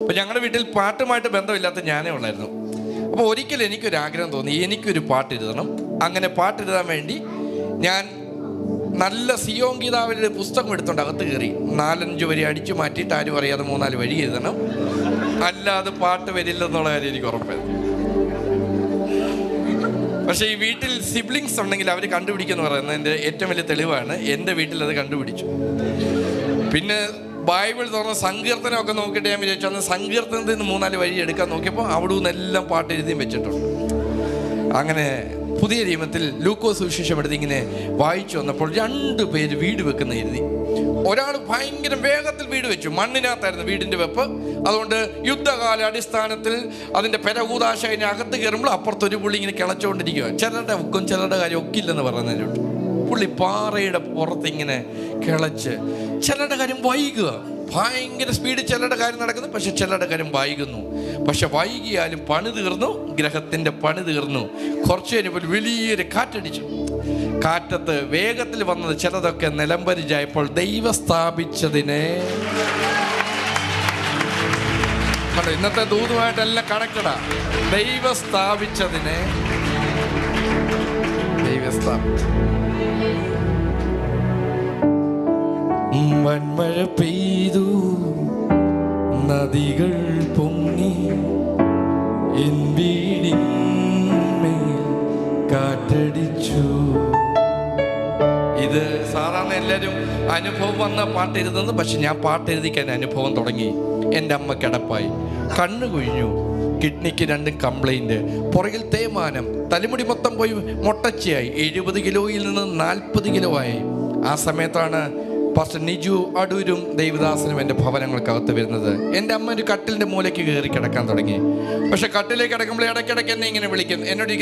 അപ്പോൾ ഞങ്ങളുടെ വീട്ടിൽ പാട്ടുമായിട്ട് ബന്ധമില്ലാത്ത ഞാനേ ഉള്ളായിരുന്നു. അപ്പോൾ ഒരിക്കൽ എനിക്കൊരാഗ്രഹം തോന്നി, എനിക്കൊരു പാട്ടെഴുതണം. അങ്ങനെ പാട്ടെഴുതാൻ വേണ്ടി ഞാൻ നല്ല സിയോൻ ഗീതാവിൻ്റെ പുസ്തകം എടുത്തുകൊണ്ട് അകത്ത് കയറി 4-5 വരി അടിച്ചു മാറ്റിയിട്ട് ആരും അറിയാതെ 3-4 വഴി എഴുതണം, അല്ലാതെ പാട്ട് വരില്ലെന്നുള്ള കാര്യം എനിക്ക് ഉറപ്പായിരുന്നു. പക്ഷേ ഈ വീട്ടിൽ സിബ്ലിങ്സ് ഉണ്ടെങ്കിൽ അവർ കണ്ടുപിടിക്കുമെന്ന് പറയുന്നതിൻ്റെ ഏറ്റവും വലിയ തെളിവാണ്. എൻ്റെ വീട്ടിൽ അത് കണ്ടുപിടിച്ചു. പിന്നെ ബൈബിൾ തുറന്ന സങ്കീർത്തനമൊക്കെ നോക്കിയിട്ട് ഞാൻ വിചാരിച്ചു, അന്ന് സങ്കീർത്തനത്തിൽ നിന്ന് 3-4 വഴി എടുക്കാൻ നോക്കിയപ്പോൾ അവിടെ നിന്നെല്ലാം പാട്ട് എഴുതിയും വെച്ചിട്ടുണ്ട്. അങ്ങനെ പുതിയ നിയമത്തിൽ ലൂക്കോസ് സുവിശേഷം എടുത്ത് ഇങ്ങനെ വായിച്ചു വന്നപ്പോൾ 2 പേര് വീട് വെക്കുന്ന എഴുതി. ഒരാൾ ഭയങ്കര വേഗത്തിൽ വീട് വെച്ചു, മണ്ണിനകത്തായിരുന്നു വീടിൻ്റെ വെപ്പ്. അതുകൊണ്ട് യുദ്ധകാല അടിസ്ഥാനത്തിൽ അതിൻ്റെ പെരകൂതാശ അതിനകത്ത് കയറുമ്പോൾ അപ്പുറത്തൊരു പുള്ളി ഇങ്ങനെ കിളച്ചുകൊണ്ടിരിക്കുക. ചിലരുടെ ഒക്കും ചിലരുടെ കാര്യം ഒക്കില്ലെന്ന് പറയുന്നതിലോട്ട് പുള്ളി പാറയുടെ പുറത്തിങ്ങനെ കിളച്ച്, ചിലരുടെ കാര്യം വൈകുക, ഭയങ്കര സ്പീഡ് ചിലരുടെ കാര്യം നടക്കുന്നു, പക്ഷെ ചിലരുടെ കാര്യം വൈകുന്നു. പക്ഷെ വൈകിയാലും പണി തീർന്നു, ഗ്രഹത്തിൻ്റെ പണി തീർന്നു. കുറച്ച് കഴിഞ്ഞപ്പോൾ വലിയൊരു കാറ്റടിച്ചു. കാറ്റത്ത് വേഗത്തിൽ വന്നത് ചിലതൊക്കെ നിലംപരിചായപ്പോൾ ദൈവം സ്ഥാപിച്ചതിനെ, ഇന്നത്തെ ദൂതുമായിട്ടെല്ലാം കണക്റ്റഡാ. ദൈവം സ്ഥാപിച്ചതിനെ ദൈവം സ്ഥാപിച്ചു. വൻമഴ പെയ്തു, നദികൾ പൊങ്ങി, എൻ വീടിന്മേൽ കാറ്റടിച്ചു. ഇത് സാധാരണ എല്ലാവരും അനുഭവം വന്ന പാട്ട് എഴുതുന്നത്, പക്ഷെ ഞാൻ പാട്ട് എഴുതിക്കാൻ അനുഭവം തുടങ്ങി. എൻ്റെ അമ്മ കിടപ്പായി, കണ്ണു കുഴിഞ്ഞു, കിഡ്നിക്ക് 2 കംപ്ലൈൻറ്റ്, പുറകിൽ തേയ്മാനം, തലമുടി മൊത്തം പോയി മൊട്ടച്ചയായി, 70 കിലോയിൽ നിന്ന് 40 കിലോ ആയി. ആ സമയത്താണ് പാസ്റ്റർ നിജു അടൂരും ദേവദാസനും എൻ്റെ ഭവനങ്ങൾക്കകത്ത് വരുന്നത്. എൻ്റെ അമ്മ ഒരു കട്ടിലിൻ്റെ മൂലയ്ക്ക് കയറി കിടക്കാൻ തുടങ്ങി. പക്ഷെ കട്ടിലേക്ക് കിടക്കുമ്പോൾ ഇടയ്ക്കിടയ്ക്ക് എന്നെ ഇങ്ങനെ വിളിക്കും, എന്നോട്